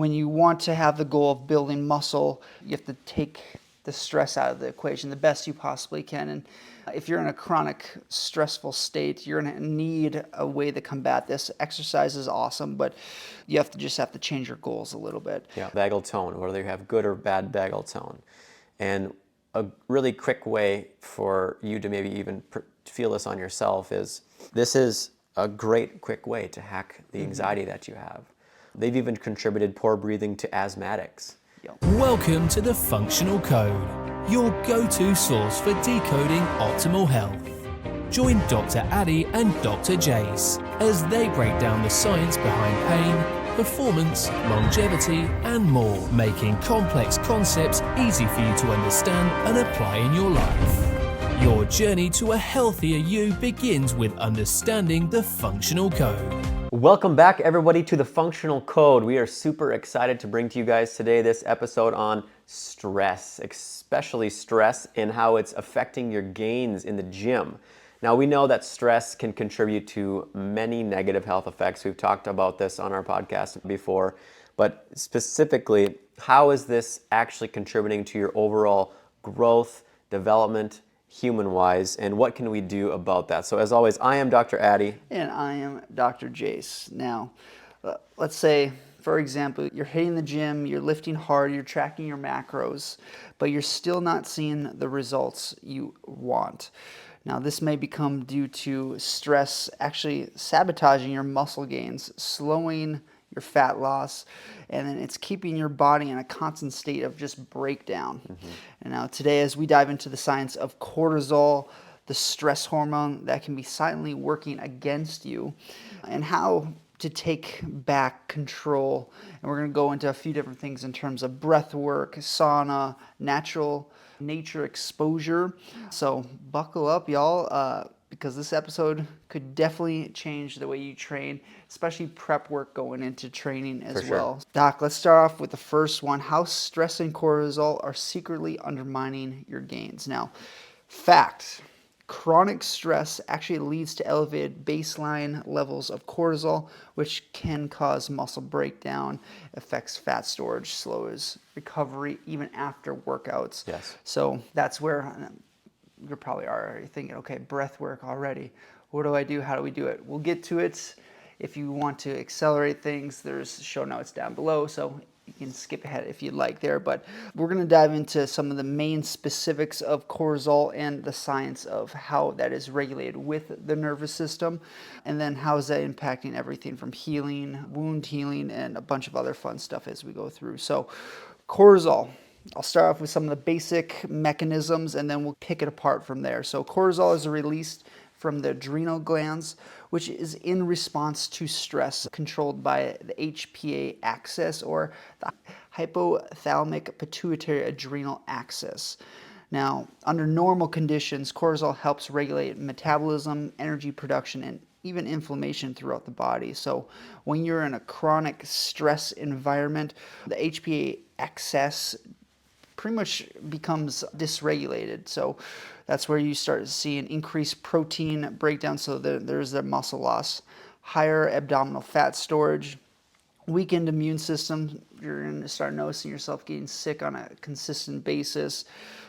when you want to have the goal of building muscle, you have to take the stress out of the equation the best you possibly can. And if you're in a chronic stressful state, you're going to need a way to combat this. Exercise is awesome, but you have to change your goals a little bit. Yeah, vagal tone, whether you have good or bad vagal tone. And a really quick way for you to maybe even feel this on yourself is, this is a great quick way to hack the anxiety that you have. They've even contributed poor breathing to asthmatics. Welcome to the Functional Code, your go-to source for decoding optimal health. Join Dr. Addy and Dr. Jace as they break down the science behind pain, performance, longevity, and more, making complex concepts easy for you to understand and apply in your life. Your journey to a healthier you begins with understanding the Functional Code. Welcome back, everybody, to the Functional Code. We are super excited to bring to you guys today this episode on stress, especially stress and how it's affecting your gains in the gym. Now, we know that stress can contribute to many negative health effects. We've talked about this on our podcast before, but specifically, how is this actually contributing to your overall growth, development, human-wise, and what can we do about that? So as always, I am Dr. Addy. And I am Dr. Jace. Now, let's say, for example, you're hitting the gym, you're lifting hard, you're tracking your macros, but you're still not seeing the results you want. Now, this may become due to stress actually sabotaging your muscle gains, slowing your fat loss, and then it's keeping your body in a constant state of just breakdown. And now today, as we dive into the science of cortisol, the stress hormone that can be silently working against you, and how to take back control. And we're going to go into a few different things in terms of breath work, sauna, nature exposure. So buckle up, y'all, because this episode could definitely change the way you train, especially prep work going into training as well. Doc, let's start off with the first one. How stress and cortisol are secretly undermining your gains. Now, fact, chronic stress actually leads to elevated baseline levels of cortisol, which can cause muscle breakdown, affects fat storage, slows recovery even after workouts. Yes. So that's where you're probably already thinking, okay, breath work already. What do I do? How do we do it? We'll get to it. If you want to accelerate things, there's show notes down below, so you can skip ahead if you'd like there. But we're going to dive into some of the main specifics of cortisol and the science of how that is regulated with the nervous system, and then how is that impacting everything from healing, wound healing, and a bunch of other fun stuff as we go through. So cortisol. I'll start off with some of the basic mechanisms, and then we'll pick it apart from there. So cortisol is released from the adrenal glands, which is in response to stress, controlled by the HPA axis, or the hypothalamic pituitary adrenal axis. Now, under normal conditions, cortisol helps regulate metabolism, energy production, and even inflammation throughout the body. So when you're in a chronic stress environment, the HPA axis pretty much becomes dysregulated. So that's where you start to see an increased protein breakdown, so there's the muscle loss, higher abdominal fat storage, weakened immune system. You're going to start noticing yourself getting sick on a consistent basis,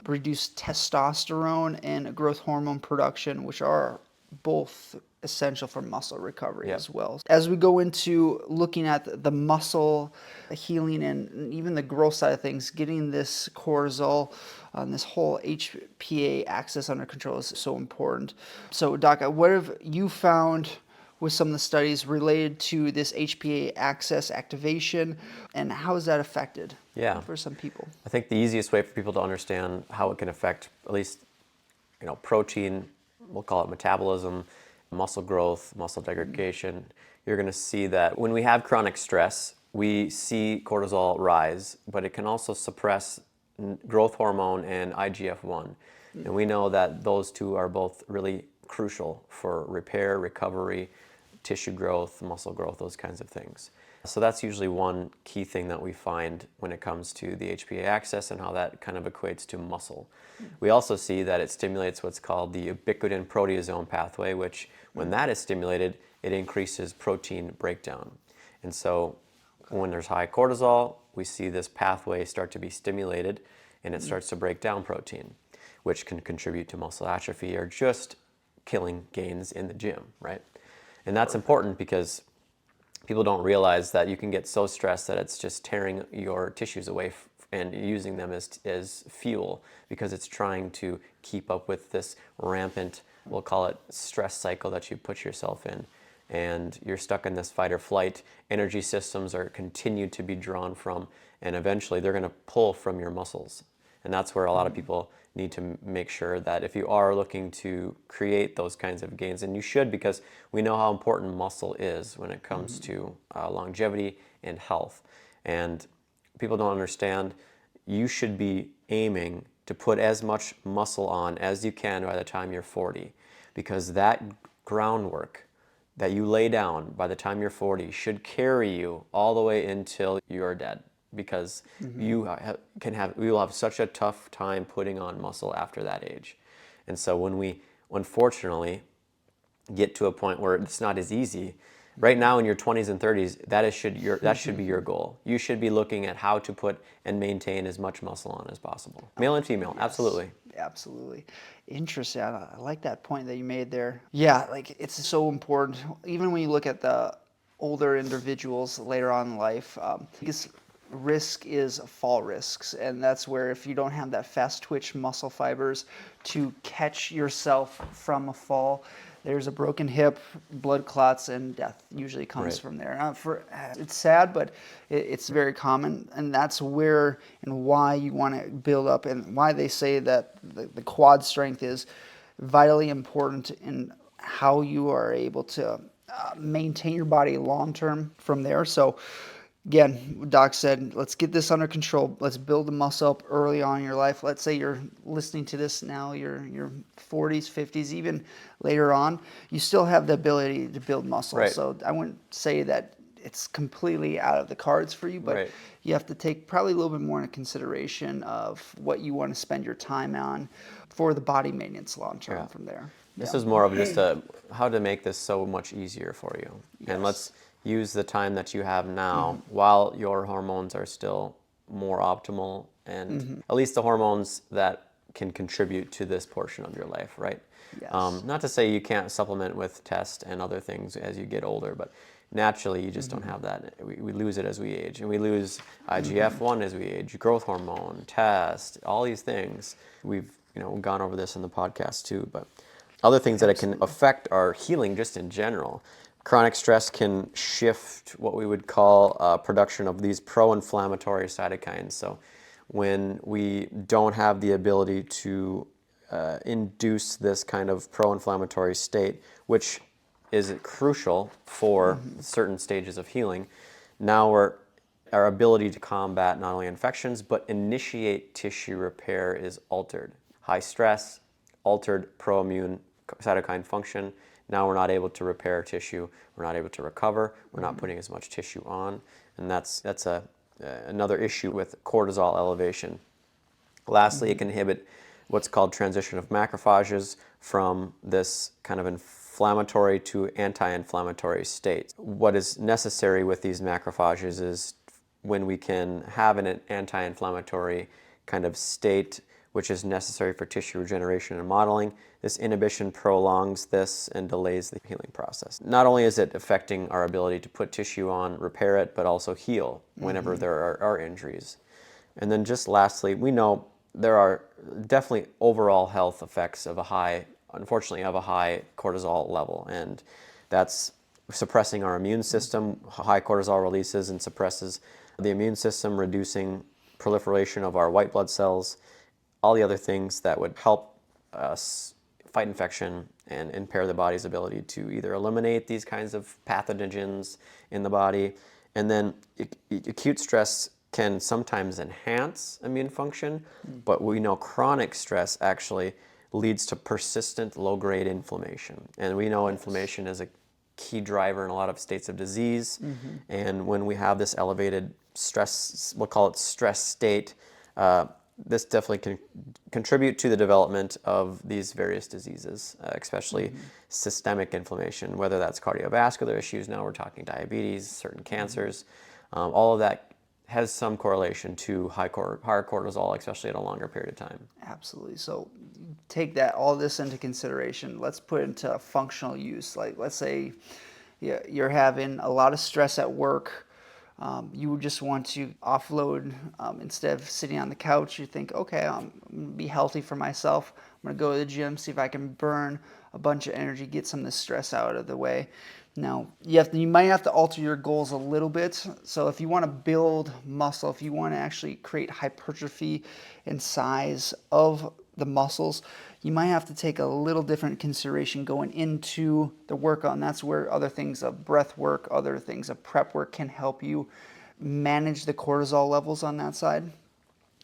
reduced testosterone and growth hormone production, which are both essential for muscle recovery as well. As we go into looking at the muscle healing and even the growth side of things, getting this cortisol and this whole HPA axis under control is so important. So, Doc, what have you found with some of the studies related to this HPA axis activation, and how is that affected for some people? I think the easiest way for people to understand how it can affect at least, protein, we'll call it metabolism, muscle growth, muscle degradation, you're going to see that when we have chronic stress, we see cortisol rise, but it can also suppress growth hormone and IGF-1. And we know that those two are both really crucial for repair, recovery, tissue growth, muscle growth, those kinds of things. So that's usually one key thing that we find when it comes to the HPA axis and how that kind of equates to muscle. We also see that it stimulates what's called the ubiquitin proteasome pathway, which when that is stimulated, it increases protein breakdown. And so When there's high cortisol, we see this pathway start to be stimulated, and it starts to break down protein, which can contribute to muscle atrophy or just killing gains in the gym, right? And that's important because people don't realize that you can get so stressed that it's just tearing your tissues away and using them as fuel, because it's trying to keep up with this rampant, we'll call it stress cycle that you put yourself in. And you're stuck in this fight or flight. Energy systems are continued to be drawn from, and eventually they're going to pull from your muscles. And that's where a lot of people need to make sure that if you are looking to create those kinds of gains, and you should, because we know how important muscle is when it comes to longevity and health. And people don't understand, you should be aiming to put as much muscle on as you can by the time you're 40, because that groundwork that you lay down by the time you're 40 should carry you all the way until you're dead, because you will have such a tough time putting on muscle after that age. And so when we unfortunately get to a point where it's not as easy, right now in your 20s and 30s, that should be your goal. You should be looking at how to put and maintain as much muscle on as possible. Male and female, Yes, absolutely. absolutely. Interesting. I like that point that you made there. Yeah, like it's so important. Even when you look at the older individuals later on in life, biggest risk is fall risks, and that's where if you don't have that fast twitch muscle fibers to catch yourself from a fall, there's a broken hip, blood clots, and death usually comes from there. It's sad, but it's very common, and that's where and why you want to build up, and why they say that the quad strength is vitally important in how you are able to maintain your body long term from there. So again, Doc said, let's get this under control. Let's build the muscle up early on in your life. Let's say you're listening to this now, you're 40s, 50s, even later on, you still have the ability to build muscle. Right. So I wouldn't say that it's completely out of the cards for you, but Right. you have to take probably a little bit more into consideration of what you want to spend your time on for the body maintenance long term from there. This is more of just how to make this so much easier for you. And let's use the time that you have now while your hormones are still more optimal, and at least the hormones that can contribute to this portion of your life, right? Yes. Not to say you can't supplement with test and other things as you get older, but naturally you just don't have that. We lose it as we age, and we lose IGF-1 as we age, growth hormone, test, all these things. We've gone over this in the podcast too, but other things that it can affect our healing just in general. Chronic stress can shift what we would call production of these pro-inflammatory cytokines. So when we don't have the ability to induce this kind of pro-inflammatory state, which is crucial for certain stages of healing, now our ability to combat not only infections, but initiate tissue repair is altered. High stress, altered pro-immune cytokine function. Now we're not able to repair tissue, we're not able to recover, we're not putting as much tissue on, and that's another issue with cortisol elevation. Lastly, it can inhibit what's called transition of macrophages from this kind of inflammatory to anti-inflammatory state. What is necessary with these macrophages is when we can have an anti-inflammatory kind of state, which is necessary for tissue regeneration and modeling. This inhibition prolongs this and delays the healing process. Not only is it affecting our ability to put tissue on, repair it, but also heal whenever there are injuries. And then just lastly, we know there are definitely overall health effects of unfortunately, of a high cortisol level, and that's suppressing our immune system. High cortisol releases and suppresses the immune system, reducing proliferation of our white blood cells, all the other things that would help us fight infection and impair the body's ability to either eliminate these kinds of pathogens in the body. And then acute stress can sometimes enhance immune function, but we know chronic stress actually leads to persistent low-grade inflammation. And we know inflammation is a key driver in a lot of states of disease. And when we have this elevated stress, we'll call it stress state, this definitely can contribute to the development of these various diseases, especially systemic inflammation, whether that's cardiovascular issues, now we're talking diabetes, certain cancers. All of that has some correlation to higher cortisol, especially at a longer period of time. Absolutely. So take all this into consideration. Let's put it into functional use. Like, let's say you're having a lot of stress at work. You just want to offload instead of sitting on the couch. You think, okay, I'm going to be healthy for myself. I'm going to go to the gym, see if I can burn a bunch of energy, get some of the stress out of the way. Now, you might have to alter your goals a little bit. So if you want to build muscle, if you want to actually create hypertrophy and size of the muscles, you might have to take a little different consideration going into the workout. And that's where other things of breath work, other things of prep work can help you manage the cortisol levels on that side.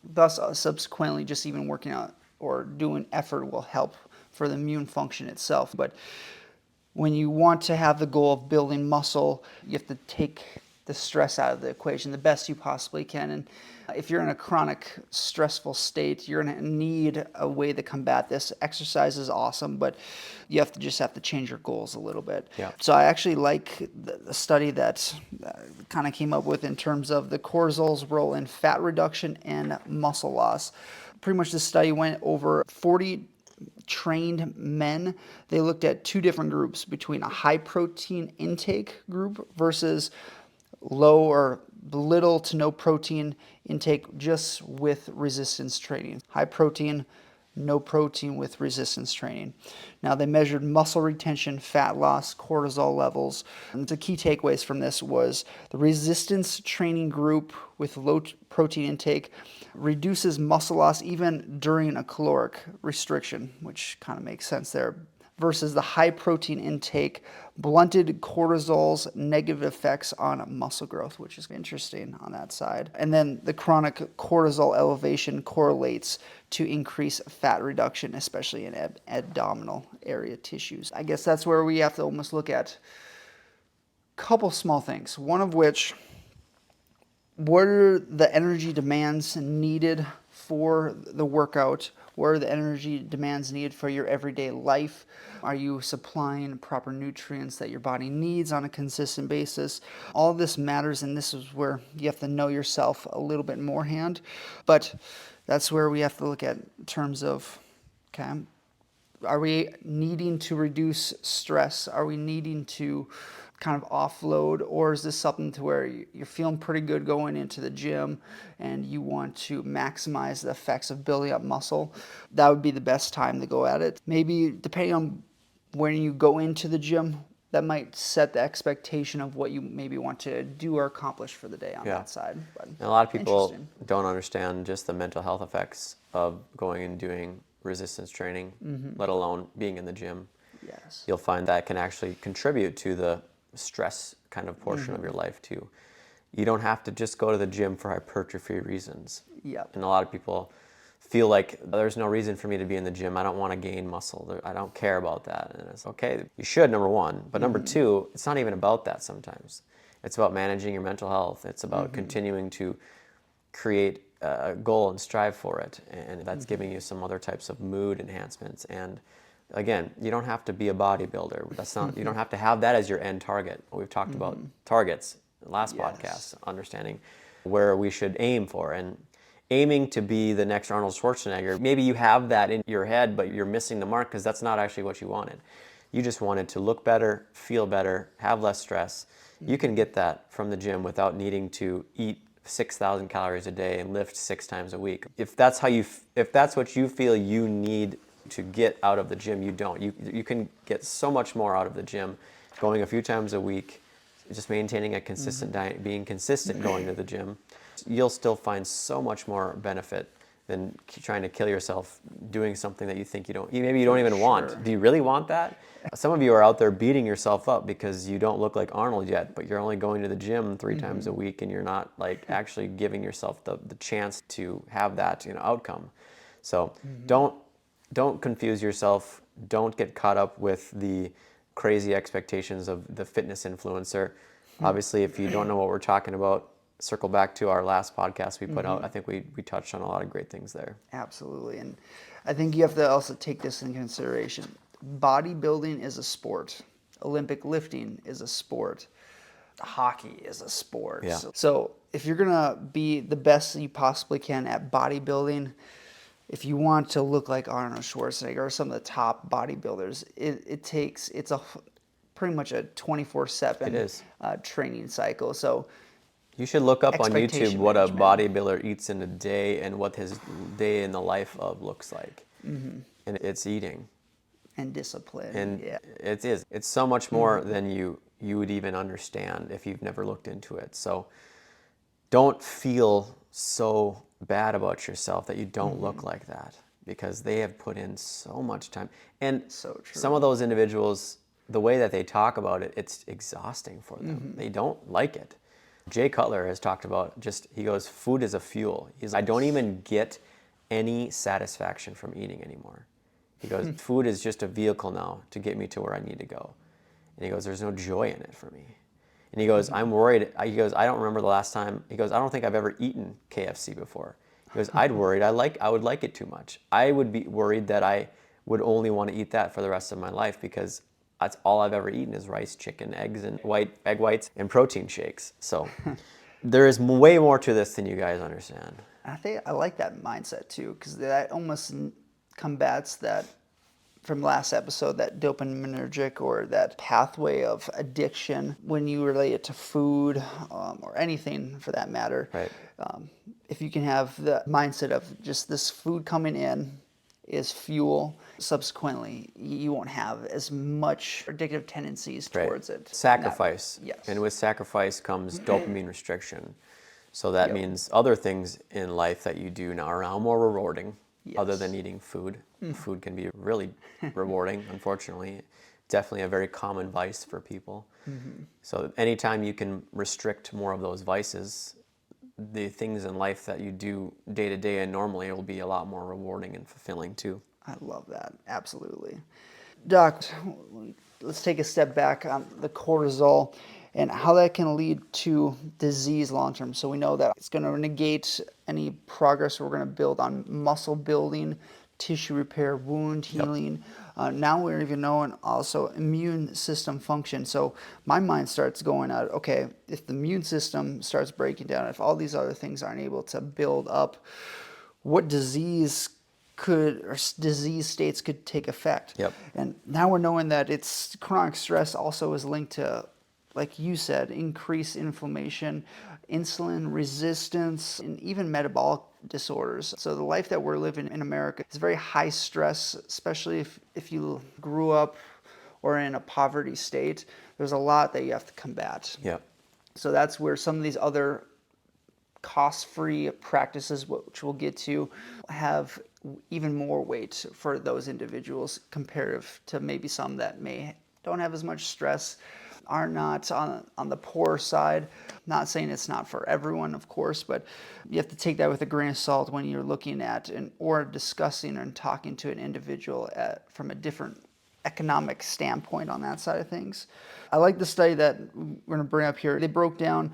Thus, subsequently, just even working out or doing effort will help for the immune function itself. But when you want to have the goal of building muscle, you have to take the stress out of the equation the best you possibly can. And if you're in a chronic stressful state, you're going to need a way to combat this. Exercise is awesome, but you have to change your goals a little bit. Yeah. So I actually like the study that kind of came up with in terms of the cortisol's role in fat reduction and muscle loss. Pretty much the study went over 40 trained men. They looked at two different groups between a high protein intake group versus low or little to no protein intake just with resistance training. High protein, no protein with resistance training. Now they measured muscle retention, fat loss, cortisol levels. And the key takeaways from this was the resistance training group with low protein intake reduces muscle loss even during a caloric restriction, which kind of makes sense there, versus the high protein intake blunted cortisol's negative effects on muscle growth, which is interesting on that side. And then the chronic cortisol elevation correlates to increased fat reduction, especially in abdominal area tissues. I guess that's where we have to almost look at a couple small things. One of which, what are the energy demands needed for the workout? What are the energy demands needed for your everyday life? Are you supplying proper nutrients that your body needs on a consistent basis? All this matters, and this is where you have to know yourself a little bit more hand. But that's where we have to look at in terms of, okay, are we needing to reduce stress? Are we needing to kind of offload, or is this something to where you're feeling pretty good going into the gym and you want to maximize the effects of building up muscle? That would be the best time to go at it. Maybe depending on when you go into the gym, that might set the expectation of what you maybe want to do or accomplish for the day on that side. But and a lot of people don't understand just the mental health effects of going and doing resistance training, let alone being in the gym. Yes. You'll find that can actually contribute to the stress kind of portion of your life too. You don't have to just go to the gym for hypertrophy reasons. Yep. And a lot of people feel like there's no reason for me to be in the gym. I don't want to gain muscle. I don't care about that. And it's okay. You should, number one. But number two, it's not even about that sometimes. It's about managing your mental health. It's about continuing to create a goal and strive for it. And that's giving you some other types of mood enhancements. And again, you don't have to be a bodybuilder. That's not. You don't have to have that as your end target. We've talked about targets in the last podcast, understanding where we should aim for, and aiming to be the next Arnold Schwarzenegger. Maybe you have that in your head, but you're missing the mark because that's not actually what you wanted. You just wanted to look better, feel better, have less stress. You can get that from the gym without needing to eat 6,000 calories a day and lift 6 times a week. If that's what you feel you need to get out of the gym, you don't. You can get so much more out of the gym going a few times a week, just maintaining a consistent diet, being consistent going to the gym. You'll still find so much more benefit than trying to kill yourself doing something that you think maybe you don't even want. Do you really want that? Some of you are out there beating yourself up because you don't look like Arnold yet, but you're only going to the gym 3 times a week, and you're not like actually giving yourself the chance to have that outcome. So don't confuse yourself. Don't get caught up with the crazy expectations of the fitness influencer. Obviously, if you don't know what we're talking about, circle back to our last podcast we put out. I think we touched on a lot of great things there. Absolutely. And I think you have to also take this into consideration. Bodybuilding is a sport. Olympic lifting is a sport. hockey is a sport. Yeah. So if you're gonna be the best you possibly can at bodybuilding, if you want to look like Arnold Schwarzenegger or some of the top bodybuilders, it's pretty much a 24/7 It is. training cycle. So You should look up on YouTube expectation what a management. bodybuilder eats in a day and what his day in the life of looks like. And it's eating. and discipline. And Yeah. it is. It's so much more than you would even understand if you've never looked into it. So don't feel so bad about yourself that you don't look like that, because they have put in so much time. And So true. some of those individuals, the way that they talk about it, it's exhausting for them. They don't like it. Jay Cutler has talked about he goes, food is a fuel. I don't even get any satisfaction from eating anymore. He goes, food is just a vehicle now to get me to where I need to go. And he goes, there's no joy in it for me. And he goes, I'm worried. He goes, I don't remember the last time. He goes, I don't think I've ever eaten KFC before. He goes, I would like it too much. I would be worried that I would only want to eat that for the rest of my life, because that's all I've ever eaten is rice, chicken, eggs, and egg whites and protein shakes. So there is way more to this than you guys understand. I think I like that mindset too, because that almost combats that from last episode, that dopaminergic or that pathway of addiction when you relate it to food or anything for that matter. Right. If you can have the mindset of just this food coming in is fuel, subsequently you won't have as much addictive tendencies towards it. Sacrifice. Yes. And with sacrifice comes dopamine restriction. So that means other things in life that you do now are now more rewarding, other than eating food. Food can be really rewarding, unfortunately. Definitely a very common vice for people. So anytime you can restrict more of those vices, the things in life that you do day to day and normally will be a lot more rewarding and fulfilling too. I love that. Absolutely. Doc, let's take a step back on the cortisol and how that can lead to disease long term. So we know that it's going to negate any progress we're going to build on muscle building, tissue repair, wound healing. Now we're even knowing also immune system function. So my mind starts going out, okay, if the immune system starts breaking down, if all these other things aren't able to build up, what disease states could take effect. Yep. And now we're knowing that it's chronic stress also is linked to, like you said, increased inflammation, insulin resistance, and even metabolic disorders. So the life that we're living in America is very high stress, especially if you grew up or in a poverty state. There's a lot that you have to combat. Yep. So that's where some of these other cost-free practices, which we'll get to, have even more weight for those individuals comparative to maybe some that don't have as much stress, are not on the poor side. Not saying it's not for everyone, of course, but you have to take that with a grain of salt when you're looking at or discussing and talking to an individual from a different economic standpoint on that side of things. I like the study that we're going to bring up here. They broke down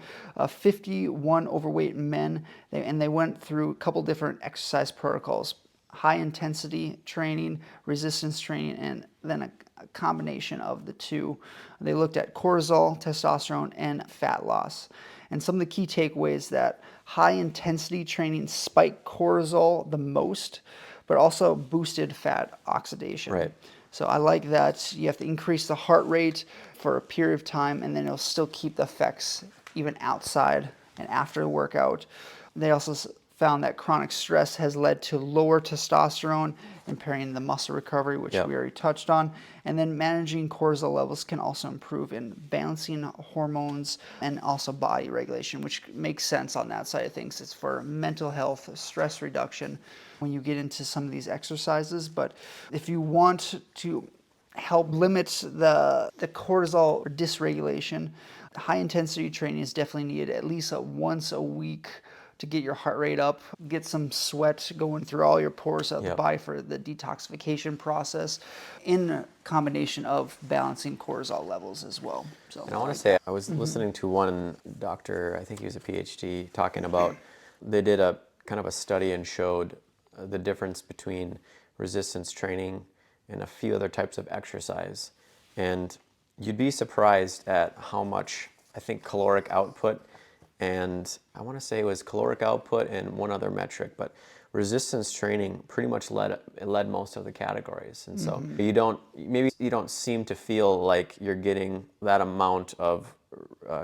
51 overweight men, and they went through a couple different exercise protocols: high intensity training, resistance training, and then a combination of the two. They looked at cortisol, testosterone, and fat loss. And some of the key takeaways that high intensity training spiked cortisol the most, but also boosted fat oxidation. Right. So I like that you have to increase the heart rate for a period of time, and then it'll still keep the effects even outside and after the workout. They also found that chronic stress has led to lower testosterone, impairing the muscle recovery, which we already touched on. And then managing cortisol levels can also improve in balancing hormones and also body regulation, which makes sense on that side of things. It's for mental health, stress reduction when you get into some of these exercises. But if you want to help limit the cortisol dysregulation, high intensity training is definitely needed at least once a week to get your heart rate up, get some sweat going through all your pores of the body for the detoxification process, in combination of balancing cortisol levels as well. So, and I want to say, I was listening to one doctor, I think he was a PhD, talking about, they did a kind of a study and showed the difference between resistance training and a few other types of exercise. And you'd be surprised at how much I think, caloric output, and I want to say it was caloric output and one other metric, but resistance training pretty much led most of the categories. And so maybe you don't seem to feel like you're getting that amount of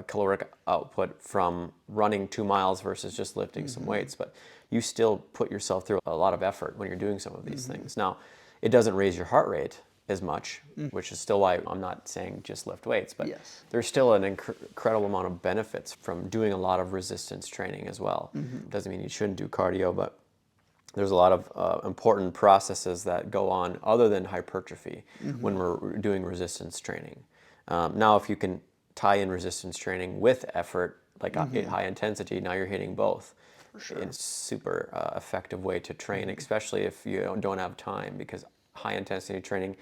caloric output from running 2 miles versus just lifting some weights, but you still put yourself through a lot of effort when you're doing some of these things. Now, it doesn't raise your heart rate as much, which is still why I'm not saying just lift weights, but there's still an incredible amount of benefits from doing a lot of resistance training as well. Doesn't mean you shouldn't do cardio, but there's a lot of important processes that go on other than hypertrophy when we're doing resistance training. Now, if you can tie in resistance training with effort, like high intensity, now you're hitting both. It's a super effective way to train, especially if you don't have time, because high intensity training,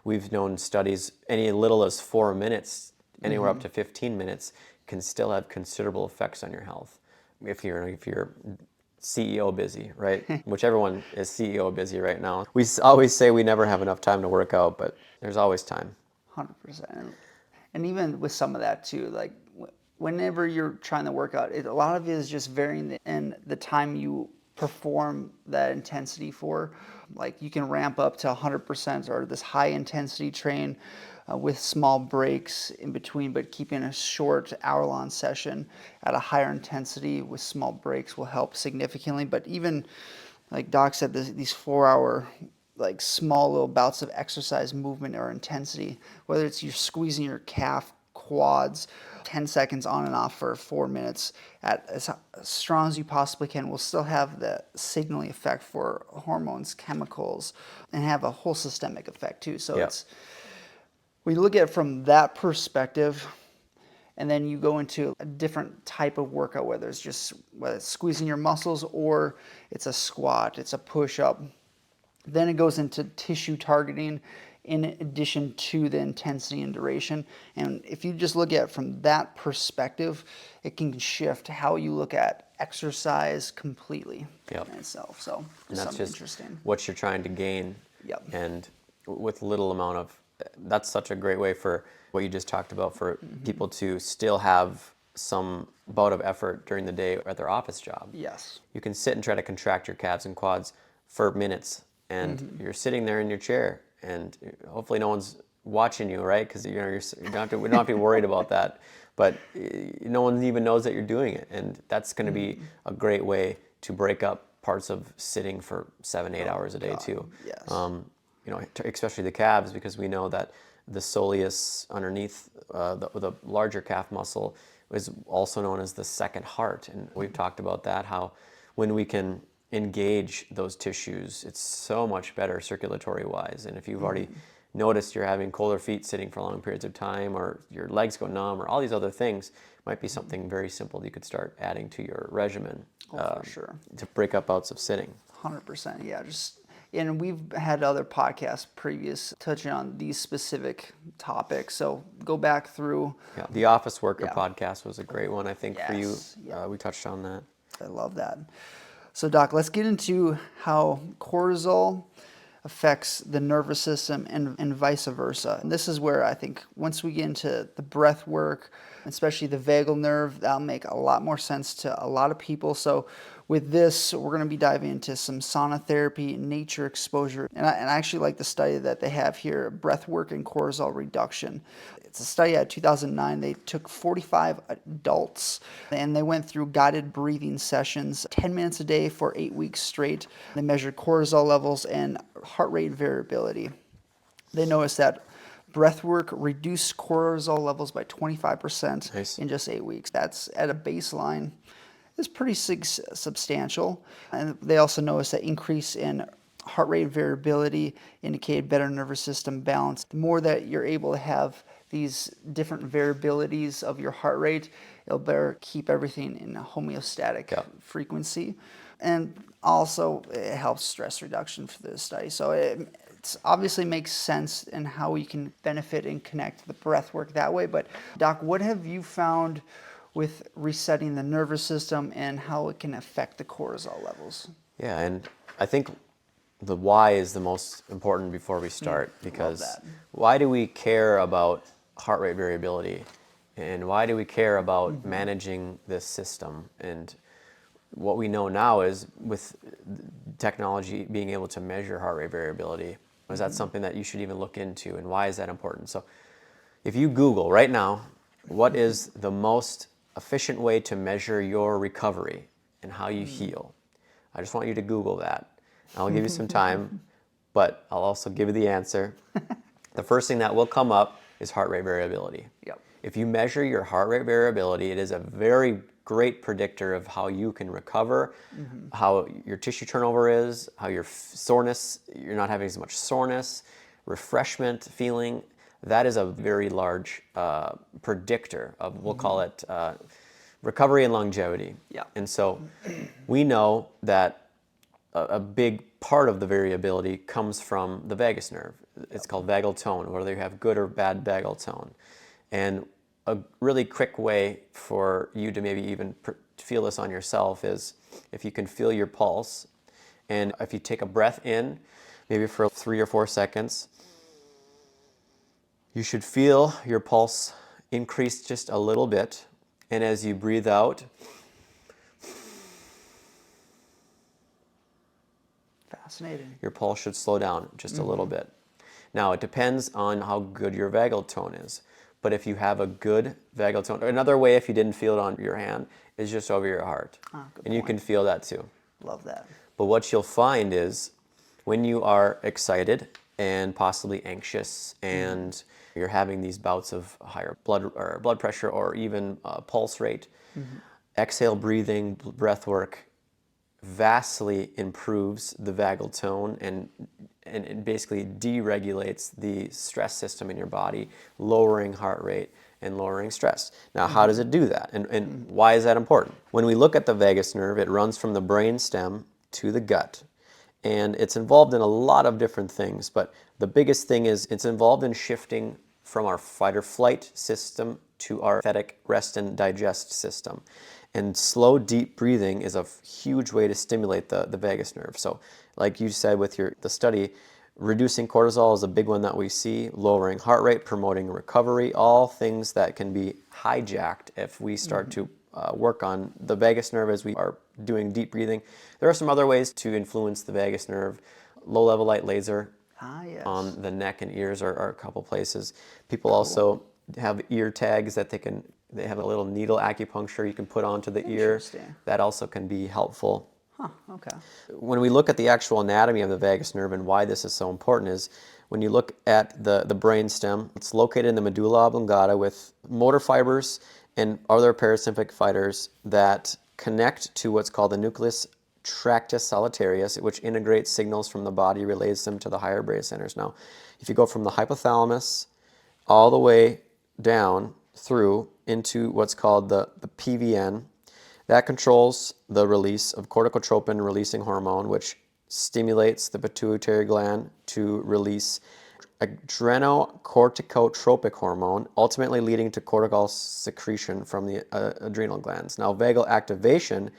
we've known studies any little as 4 minutes, anywhere up to 15 minutes, can still have considerable effects on your health. If you're CEO busy, right? Which everyone is CEO busy right now. We always say we never have enough time to work out, but there's always time. 100%. And even with some of that too, like whenever you're trying to work out, a lot of it is just varying in the time you perform that intensity for. Like you can ramp up to 100% or this high intensity train with small breaks in between, but keeping a short hour-long session at a higher intensity with small breaks will help significantly. But even like Doc said, these 4-hour like small little bouts of exercise movement or intensity, whether it's you're squeezing your calf, quads, 10 seconds on and off for 4 minutes at as strong as you possibly can, will still have the signaling effect for hormones, chemicals, and have a whole systemic effect too. So it's, we look at it from that perspective, and then you go into a different type of workout, whether it's squeezing your muscles or it's a squat, it's a push-up. Then it goes into tissue targeting in addition to the intensity and duration. And if you just look at it from that perspective, it can shift how you look at exercise completely in itself. So and that's just interesting. What you're trying to gain. And with little amount of, that's such a great way for what you just talked about, for people to still have some bout of effort during the day at their office job. You can sit and try to contract your calves and quads for minutes, and you're sitting there in your chair, and hopefully no one's watching you, right? Because we don't have to be worried about that. But no one even knows that you're doing it, and that's going to be a great way to break up parts of sitting for 7-8 hours a day too. Especially the calves, because we know that the soleus underneath the larger calf muscle is also known as the second heart, and we've talked about that, how when we can engage those tissues, it's so much better circulatory wise. And if you've already noticed you're having colder feet sitting for long periods of time, or your legs go numb, or all these other things, might be something very simple you could start adding to your regimen for sure, to break up bouts of sitting. 100%. And we've had other podcasts previous touching on these specific topics, so go back through. The Office Worker podcast was a great one, I think, for you. We touched on that. I love that. So Doc, let's get into how cortisol affects the nervous system and vice versa. And this is where I think once we get into the breath work, especially the vagal nerve, that'll make a lot more sense to a lot of people. So with this, we're going to be diving into some sauna therapy, nature exposure. And I actually like the study that they have here, breath work and cortisol reduction. It's a study at 2009. They took 45 adults and they went through guided breathing sessions, 10 minutes a day for 8 weeks straight. They measured cortisol levels and heart rate variability. They noticed that breath work reduced cortisol levels by 25% in just 8 weeks. That's at a baseline. It's pretty substantial. And they also noticed that increase in heart rate variability indicated better nervous system balance. The more that you're able to have these different variabilities of your heart rate, it'll better keep everything in a homeostatic frequency. And also it helps stress reduction for the study. So it obviously makes sense in how we can benefit and connect the breath work that way. But Doc, what have you found with resetting the nervous system and how it can affect the cortisol levels? Yeah, and I think the why is the most important before we start, because why do we care about heart rate variability? And why do we care about managing this system? And what we know now is with technology being able to measure heart rate variability, is that something that you should even look into, and why is that important? So if you Google right now, what is the most efficient way to measure your recovery and how you heal? I just want you to Google that. I'll give you some time, but I'll also give you the answer. The first thing that will come up is heart rate variability. Yep. If you measure your heart rate variability, it is a very great predictor of how you can recover, how your tissue turnover is, how your soreness, you're not having as much soreness, refreshment feeling. That is a very large predictor of, we'll call it recovery and longevity. Yeah. And so we know that a big part of the variability comes from the vagus nerve. It's called vagal tone, whether you have good or bad vagal tone. And a really quick way for you to maybe even feel this on yourself is if you can feel your pulse, and if you take a breath in, maybe for 3 or 4 seconds, you should feel your pulse increase just a little bit. And as you breathe out, Fascinating. your pulse should slow down just a little bit. Now, it depends on how good your vagal tone is. But if you have a good vagal tone, another way if you didn't feel it on your hand is just over your heart. And you can feel that too. Love that. But what you'll find is when you are excited and possibly anxious and you're having these bouts of higher blood pressure or even pulse rate, exhale breathing, breath work vastly improves the vagal tone and it basically deregulates the stress system in your body, lowering heart rate and lowering stress. Now, how does it do that? And why is that important? When we look at the vagus nerve, it runs from the brain stem to the gut. And it's involved in a lot of different things, but the biggest thing is it's involved in shifting from our fight or flight system to our sympathetic rest and digest system. And slow, deep breathing is a huge way to stimulate the vagus nerve. So like you said with the study, reducing cortisol is a big one that we see, lowering heart rate, promoting recovery, all things that can be hijacked if we start to work on the vagus nerve as we are doing deep breathing. There are some other ways to influence the vagus nerve. Low-level light laser Yes. on the neck and ears are a couple places. People also have ear tags that they have a little needle acupuncture you can put onto the ear. Interesting. That also can be helpful. Huh, okay. When we look at the actual anatomy of the vagus nerve and why this is so important is when you look at the brain stem, it's located in the medulla oblongata with motor fibers and other parasympathetic fibers that connect to what's called the nucleus tractus solitarius, which integrates signals from the body, relays them to the higher brain centers. Now, if you go from the hypothalamus all the way down through into what's called the PVN, that controls the release of corticotropin releasing hormone, which stimulates the pituitary gland to release adrenocorticotropic hormone, ultimately leading to cortisol secretion from the adrenal glands. Now, vagal activation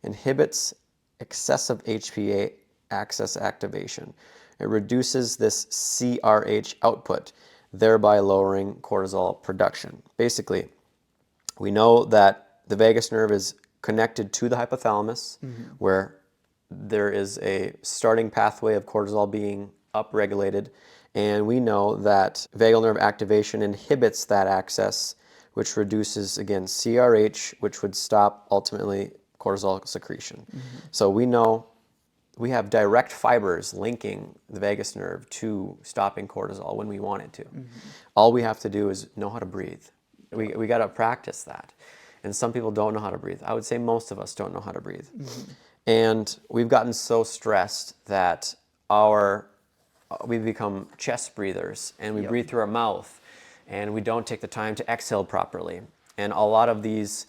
inhibits excessive HPA axis activation. It reduces this CRH output, thereby lowering cortisol production. Basically, we know that the vagus nerve is connected to the hypothalamus, where there is a starting pathway of cortisol being upregulated, and we know that vagal nerve activation inhibits that access, which reduces, again, CRH, which would stop, ultimately, cortisol secretion. So we know we have direct fibers linking the vagus nerve to stopping cortisol when we want it to. All we have to do is know how to breathe. We got to practice that. And some people don't know how to breathe. I would say most of us don't know how to breathe. And we've gotten so stressed that we've become chest breathers, and we breathe through our mouth, and we don't take the time to exhale properly. And a lot of these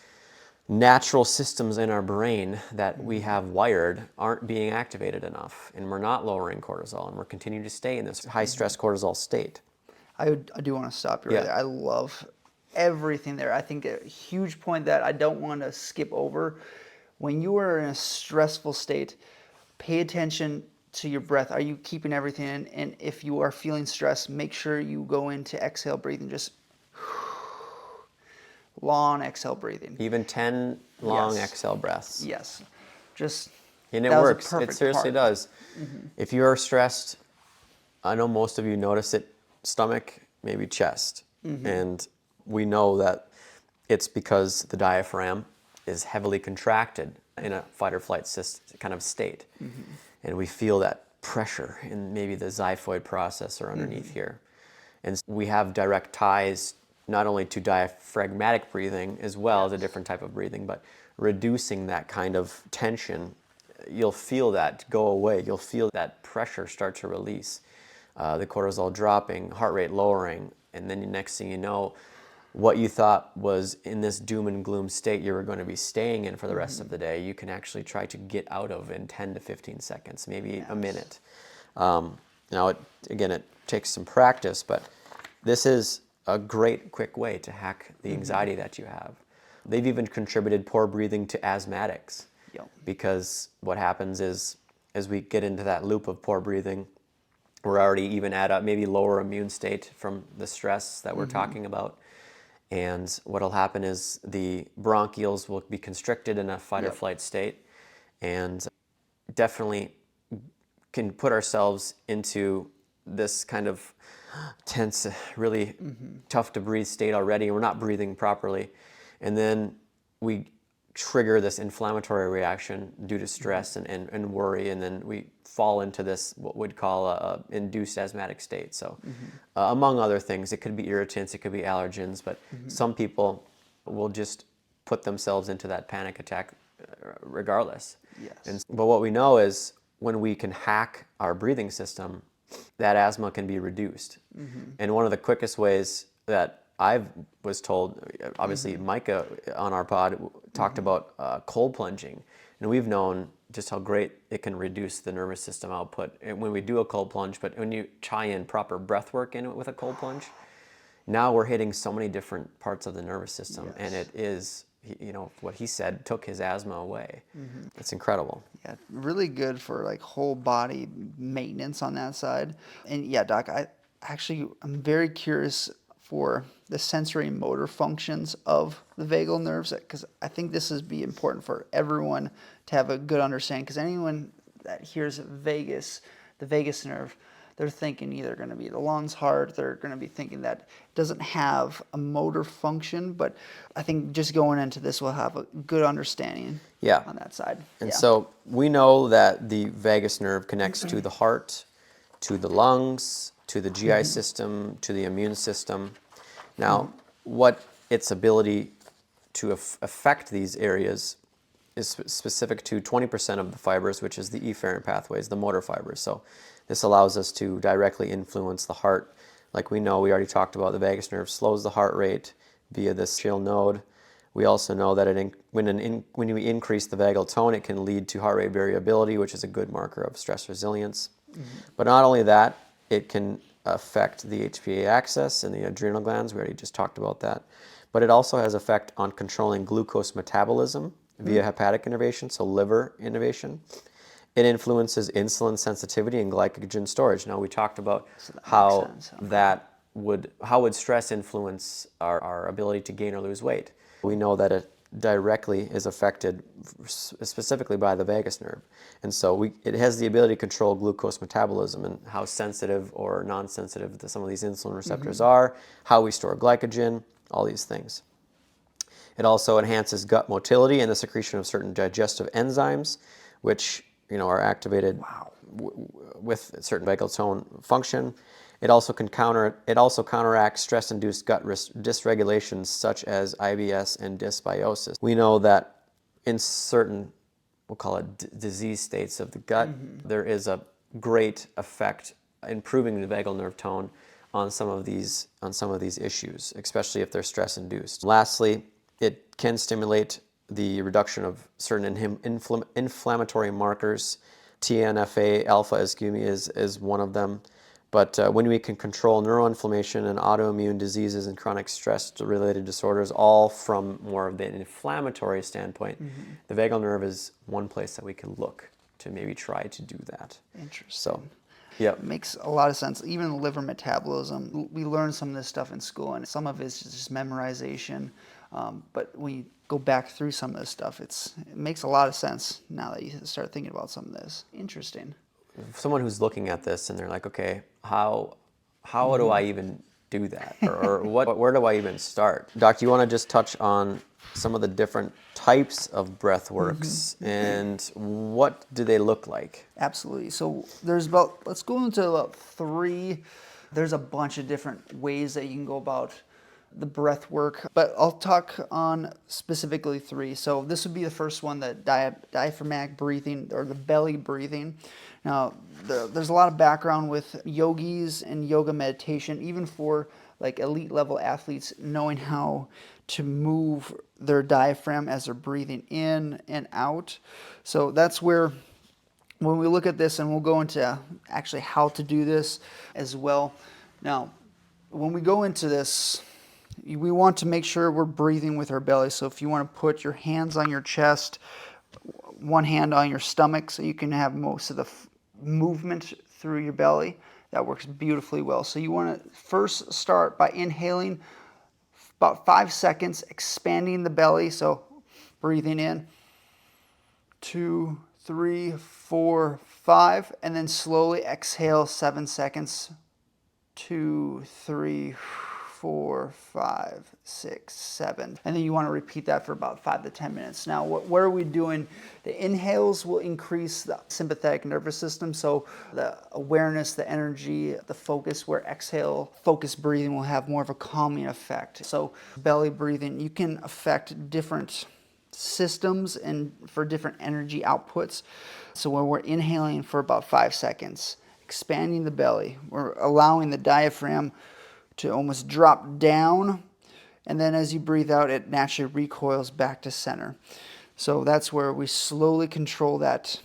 natural systems in our brain that we have wired aren't being activated enough, and we're not lowering cortisol, and we're continuing to stay in this high stress cortisol state. I do want to stop you right there. I love everything there. I think a huge point that I don't want to skip over, when you are in a stressful state, pay attention to your breath. Are you keeping everything in? And if you are feeling stressed, make sure you go into exhale breathing. Just long exhale breathing. Even 10 long Yes. exhale breaths. Yes. Just, And it that was a works. It perfect seriously part. does. If you are stressed, I know most of you notice it, stomach, maybe chest. And we know that it's because the diaphragm is heavily contracted in a fight or flight kind of state. And we feel that pressure in maybe the xiphoid processor underneath here. And we have direct ties not only to diaphragmatic breathing as well as a different type of breathing, but reducing that kind of tension, you'll feel that go away. You'll feel that pressure start to release, the cortisol dropping, heart rate lowering, and then the next thing you know, what you thought was in this doom and gloom state you were going to be staying in for the rest of the day, you can actually try to get out of in 10 to 15 seconds, maybe a minute. Now, it takes some practice, but this is a great, quick way to hack the anxiety that you have. They've even contributed poor breathing to asthmatics. Yep. Because what happens is, as we get into that loop of poor breathing, we're already even at a maybe lower immune state from the stress that we're talking about. And what'll happen is the bronchioles will be constricted in a fight or flight state, and definitely can put ourselves into this kind of tense, really tough to breathe state already, and we're not breathing properly. And then we trigger this inflammatory reaction due to stress and worry, and then we fall into this what we'd call a induced asthmatic state. So among other things, it could be irritants, it could be allergens, but some people will just put themselves into that panic attack regardless. Yes. But what we know is when we can hack our breathing system, that asthma can be reduced. And one of the quickest ways that I was told, obviously Micah on our pod talked about cold plunging, and we've known just how great it can reduce the nervous system output when we do a cold plunge. But when you tie in proper breath work in it with a cold plunge, now we're hitting so many different parts of the nervous system, and it is, what he said took his asthma away. It's incredible. Yeah, really good for like whole body maintenance on that side. And yeah, Doc, I'm very curious for the sensory motor functions of the vagal nerves, because I think this would be important for everyone to have a good understanding, because anyone that hears vagus, the vagus nerve, they're thinking either going to be the lungs, heart, they're going to be thinking that it doesn't have a motor function, but I think just going into this we'll have a good understanding on that side. And so we know that the vagus nerve connects to the heart, to the lungs, to the GI system, to the immune system. Now, what its ability to affect these areas is specific to 20% of the fibers, which is the efferent pathways, the motor fibers. So this allows us to directly influence the heart. Like we know, we already talked about, the vagus nerve slows the heart rate via this shield node. We also know that when we increase the vagal tone, it can lead to heart rate variability, which is a good marker of stress resilience. But not only that, it can affect the HPA axis and the adrenal glands. We already just talked about that. But it also has effect on controlling glucose metabolism via hepatic innervation, so liver innervation. It influences insulin sensitivity and glycogen storage. Now, we talked about how would stress influence our ability to gain or lose weight. We know that it directly is affected specifically by the vagus nerve. And so it has the ability to control glucose metabolism and how sensitive or non-sensitive some of these insulin receptors are, how we store glycogen, all these things. It also enhances gut motility and the secretion of certain digestive enzymes, which are activated with certain vagal tone function. It also counteracts stress-induced gut dysregulations such as IBS and dysbiosis. We know that in certain, we'll call it disease states of the gut, there is a great effect improving the vagal nerve tone on some of these issues, especially if they're stress-induced. Lastly, it can stimulate the reduction of certain inflammatory markers. TNF alpha is one of them. But when we can control neuroinflammation and autoimmune diseases and chronic stress-related disorders, all from more of the inflammatory standpoint, the vagal nerve is one place that we can look to maybe try to do that. Interesting. So, yeah. It makes a lot of sense. Even liver metabolism, we learn some of this stuff in school, and some of it's just memorization. But when you go back through some of this stuff, it makes a lot of sense now that you start thinking about some of this. Interesting. Someone who's looking at this and they're like, okay, how do I even do that? Or where do I even start? Doc, do you want to just touch on some of the different types of breath works and what do they look like? Absolutely. So let's go into about 3. There's a bunch of different ways that you can go about the breath work, but I'll talk on specifically 3. So this would be the first one, the diaphragmatic breathing or the belly breathing. Now, there's a lot of background with yogis and yoga meditation, even for like elite level athletes, knowing how to move their diaphragm as they're breathing in and out. So that's where, when we look at this, and we'll go into actually how to do this as well. Now, when we go into this, we want to make sure we're breathing with our belly. So if you want to put your hands on your chest, one hand on your stomach, so you can have most of the movement through your belly, that works beautifully well. So you want to first start by inhaling about 5 seconds, expanding the belly. So breathing in, 2, 3, 4, 5, and then slowly exhale 7 seconds. 2, 3, 4, 5, 6, 7. And then you want to repeat that for about 5 to 10 minutes. Now, what are we doing? The inhales will increase the sympathetic nervous system, so the awareness, the energy, the focus, where exhale, focused breathing will have more of a calming effect. So belly breathing, you can affect different systems and for different energy outputs. So when we're inhaling for about 5 seconds, expanding the belly, we're allowing the diaphragm to almost drop down, and then as you breathe out, it naturally recoils back to center. So that's where we slowly control that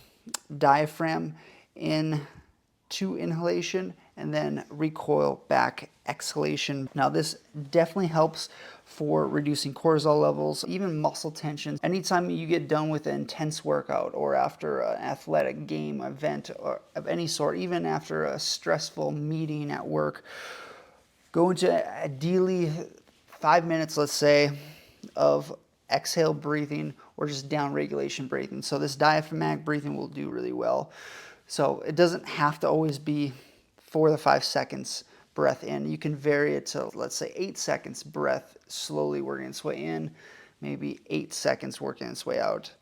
diaphragm into inhalation and then recoil back, exhalation. Now this definitely helps for reducing cortisol levels, even muscle tension. Anytime you get done with an intense workout or after an athletic game, event or of any sort, even after a stressful meeting at work, go into ideally 5 minutes, let's say, of exhale breathing or just down regulation breathing. So this diaphragmatic breathing will do really well. So it doesn't have to always be 4 to 5 seconds breath in. You can vary it to, let's say, 8 seconds breath slowly working its way in, maybe 8 seconds working its way out.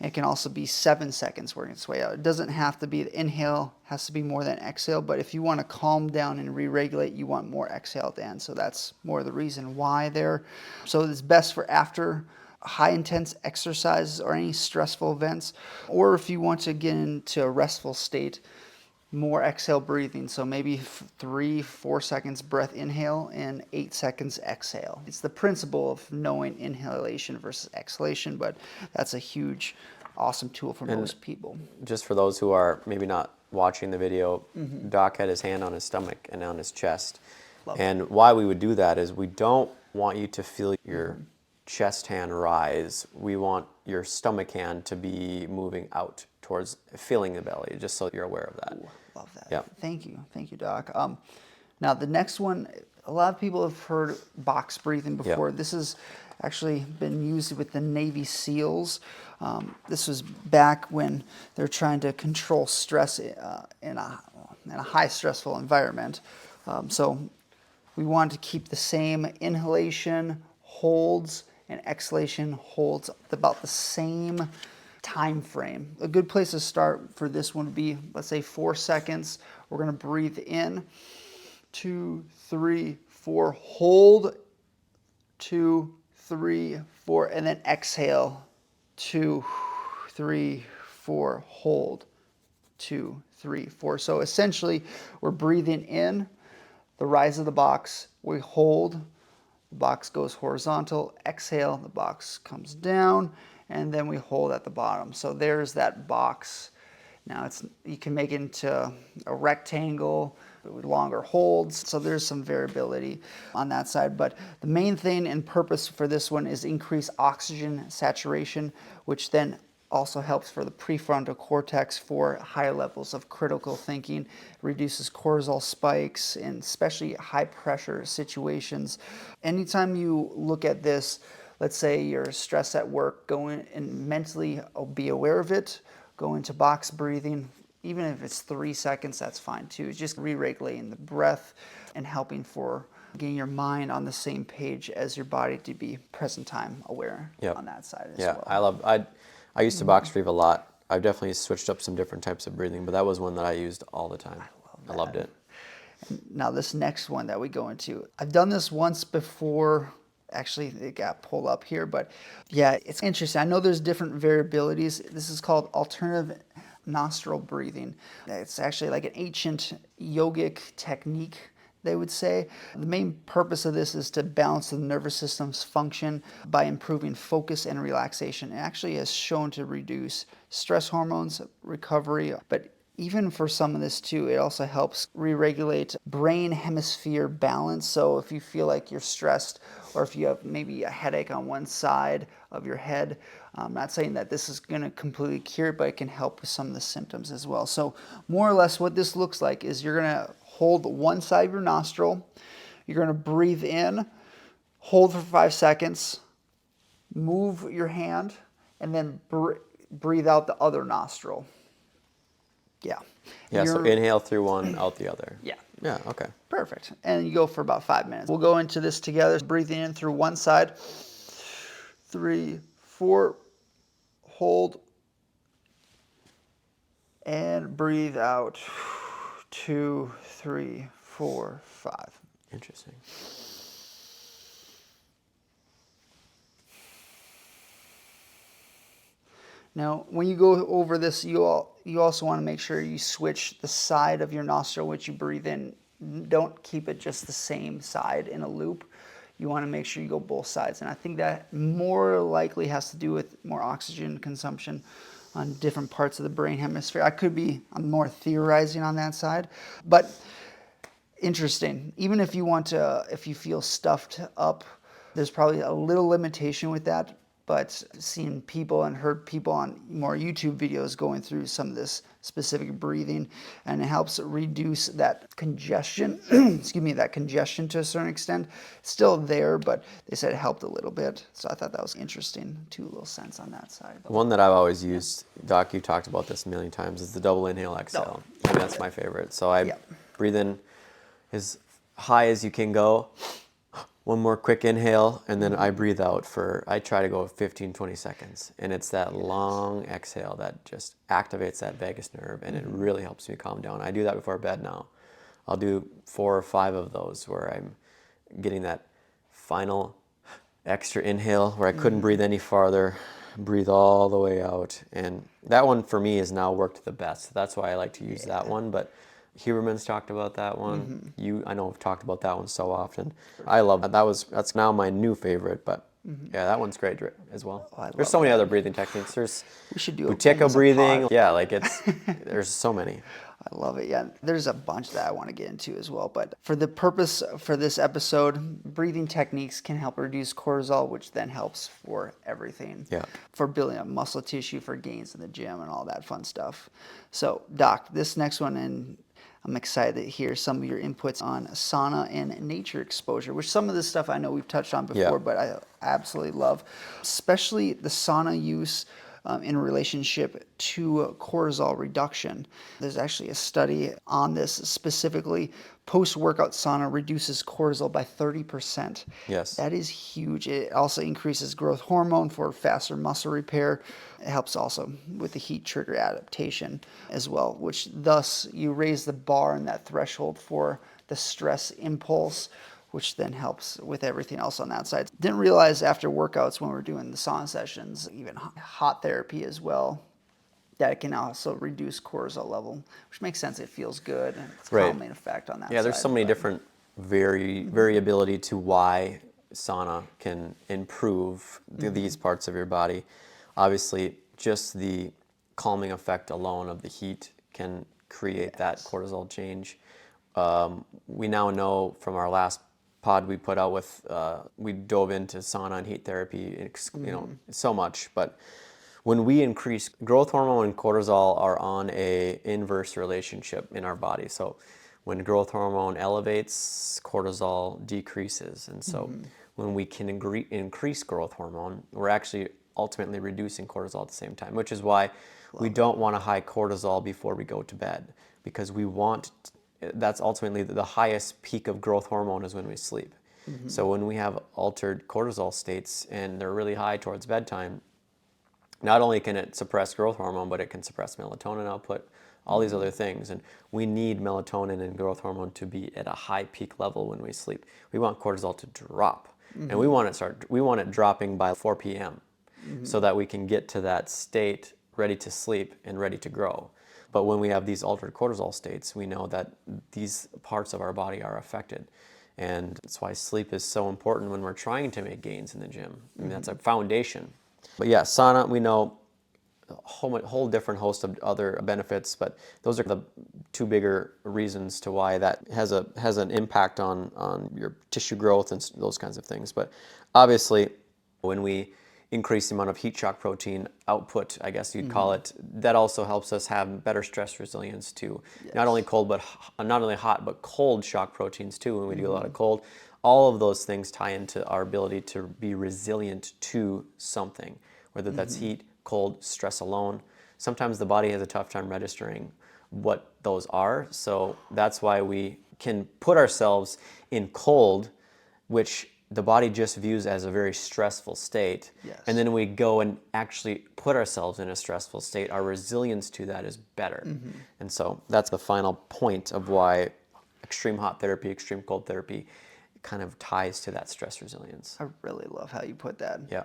It can also be 7 seconds working its way out. It doesn't have to be, the inhale has to be more than exhale, but if you want to calm down and re-regulate, you want more exhale at the end. So that's more the reason why there. So it's best for after high intense exercises or any stressful events, or if you want to get into a restful state, more exhale breathing. So maybe 3, 4 seconds breath inhale and 8 seconds exhale. It's the principle of knowing inhalation versus exhalation, but that's a huge, awesome tool for most people. Just for those who are maybe not watching the video, Doc had his hand on his stomach and on his chest. And why we would do that is we don't want you to feel your chest hand rise. We want your stomach hand to be moving out towards filling the belly, just so you're aware of that. Ooh, love that. Yep. Thank you, Doc. Now the next one, a lot of people have heard box breathing before. Yep. This has actually been used with the Navy SEALs. This was back when they're trying to control stress in a high stressful environment. So we want to keep the same inhalation holds and exhalation holds about the same time frame. A good place to start for this one would be, let's say, 4 seconds. We're going to breathe in, 2, 3, 4, hold, 2, 3, 4, and then exhale, 2, 3, 4, hold, 2, 3, 4. So essentially, we're breathing in, the rise of the box, we hold, the box goes horizontal, exhale, the box comes down, and then we hold at the bottom. So there's that box. Now you can make it into a rectangle with longer holds, so there's some variability on that side. But the main thing and purpose for this one is increase oxygen saturation, which then also helps for the prefrontal cortex for higher levels of critical thinking, reduces cortisol spikes in especially high pressure situations. Anytime you look at this, let's say you're stressed at work, go in and mentally be aware of it, go into box breathing. Even if it's 3 seconds, that's fine too. It's just re-regulating the breath and helping for getting your mind on the same page as your body to be present time aware on that side as well. I used to box breathe a lot. I've definitely switched up some different types of breathing, but that was one that I used all the time. I loved it. Now this next one that we go into, I've done this once before. Actually, it got pulled up here, but yeah, it's interesting. I know there's different variabilities. This is called alternative nostril breathing. It's actually like an ancient yogic technique, they would say. The main purpose of this is to balance the nervous system's function by improving focus and relaxation. It actually has shown to reduce stress hormones, recovery, but even for some of this too, it also helps re-regulate brain hemisphere balance. So if you feel like you're stressed, or if you have maybe a headache on one side of your head, I'm not saying that this is going to completely cure it, but it can help with some of the symptoms as well. So more or less what this looks like is you're going to hold one side of your nostril, you're going to breathe in, hold for 5 seconds, move your hand, and then breathe out the other nostril. Yeah. Yeah, so inhale through one, out the other. Yeah. Yeah, okay. Perfect. And you go for about 5 minutes. We'll go into this together. Breathing in through one side. 3, 4. Hold. And breathe out. 2, 3, 4, 5. Interesting. Now, when you go over this, you also want to make sure you switch the side of your nostril which you breathe in. Don't keep it just the same side in a loop. You want to make sure you go both sides. And I think that more likely has to do with more oxygen consumption on different parts of the brain hemisphere. I'm more theorizing on that side. But interesting. Even if you feel stuffed up, there's probably a little limitation with that. But seen people and heard people on more YouTube videos going through some of this specific breathing, and it helps reduce that congestion, that congestion to a certain extent. Still there, but they said it helped a little bit. So I thought that was interesting. 2 little cents on that side. One that I've always used, Doc, you talked about this a million times, is the double inhale exhale. And that's my favorite. So I breathe in as high as you can go. One more quick inhale, and then I breathe out I try to go 15, 20 seconds. And it's that long exhale that just activates that vagus nerve, and it really helps me calm down. I do that before bed now. I'll do 4 or 5 of those where I'm getting that final extra inhale where I couldn't breathe any farther, breathe all the way out. And that one for me has now worked the best. That's why I like to use that one. But Huberman's talked about that one. I know I've talked about that one so often. I love that. That's now my new favorite, but yeah, that one's great as well. There's so many other breathing techniques. There's we should do Utica breathing. Yeah, there's so many. I love it. Yeah, there's a bunch that I want to get into as well. But for the purpose for this episode, breathing techniques can help reduce cortisol, which then helps for everything. Yeah. For building up muscle tissue, for gains in the gym, and all that fun stuff. So, Doc, this next one, and I'm excited to hear some of your inputs on sauna and nature exposure, which some of this stuff I know we've touched on before, but I absolutely love, especially the sauna use in relationship to cortisol reduction. There's actually a study on this specifically. Post-workout sauna reduces cortisol by 30%. Yes. That is huge. It also increases growth hormone for faster muscle repair. It helps also with the heat trigger adaptation as well, which thus you raise the bar and that threshold for the stress impulse, which then helps with everything else on that side. Didn't realize after workouts when we're doing the sauna sessions, even hot therapy as well, that it can also reduce cortisol level, which makes sense. It feels good, and it's calming effect on that side. Yeah, there's so many different variability to why sauna can improve these parts of your body. Obviously, just the calming effect alone of the heat can create that cortisol change. We now know from our last pod we put out with, we dove into sauna and heat therapy, so much. But when we increase, growth hormone and cortisol are on a inverse relationship in our body. So when growth hormone elevates, cortisol decreases. And so when we can increase growth hormone, we're actually ultimately reducing cortisol at the same time, which is why we don't want a high cortisol before we go to bed, because that's ultimately the highest peak of growth hormone is when we sleep. So when we have altered cortisol states and they're really high towards bedtime, not only can it suppress growth hormone, but it can suppress melatonin output, all these other things. And we need melatonin and growth hormone to be at a high peak level when we sleep. We want cortisol to drop. And we want it dropping by 4 p.m. so that we can get to that state ready to sleep and ready to grow. But when we have these altered cortisol states, we know that these parts of our body are affected. And that's why sleep is so important when we're trying to make gains in the gym. I mean, that's a foundation. But yeah, sauna, we know a whole different host of other benefits, but those are the two bigger reasons to why that has an impact on your tissue growth and those kinds of things. But obviously, when we increase the amount of heat shock protein output, I guess you'd call it, that also helps us have better stress resilience to not only hot, but cold shock proteins too, when we do a lot of cold. All of those things tie into our ability to be resilient to something, whether that's heat, cold, stress alone. Sometimes the body has a tough time registering what those are, so that's why we can put ourselves in cold, which the body just views as a very stressful state. Yes. And then we go and actually put ourselves in a stressful state. Our resilience to that is better. And so that's the final point of why extreme hot therapy, extreme cold therapy kind of ties to that stress resilience. I really love how you put that. Yeah.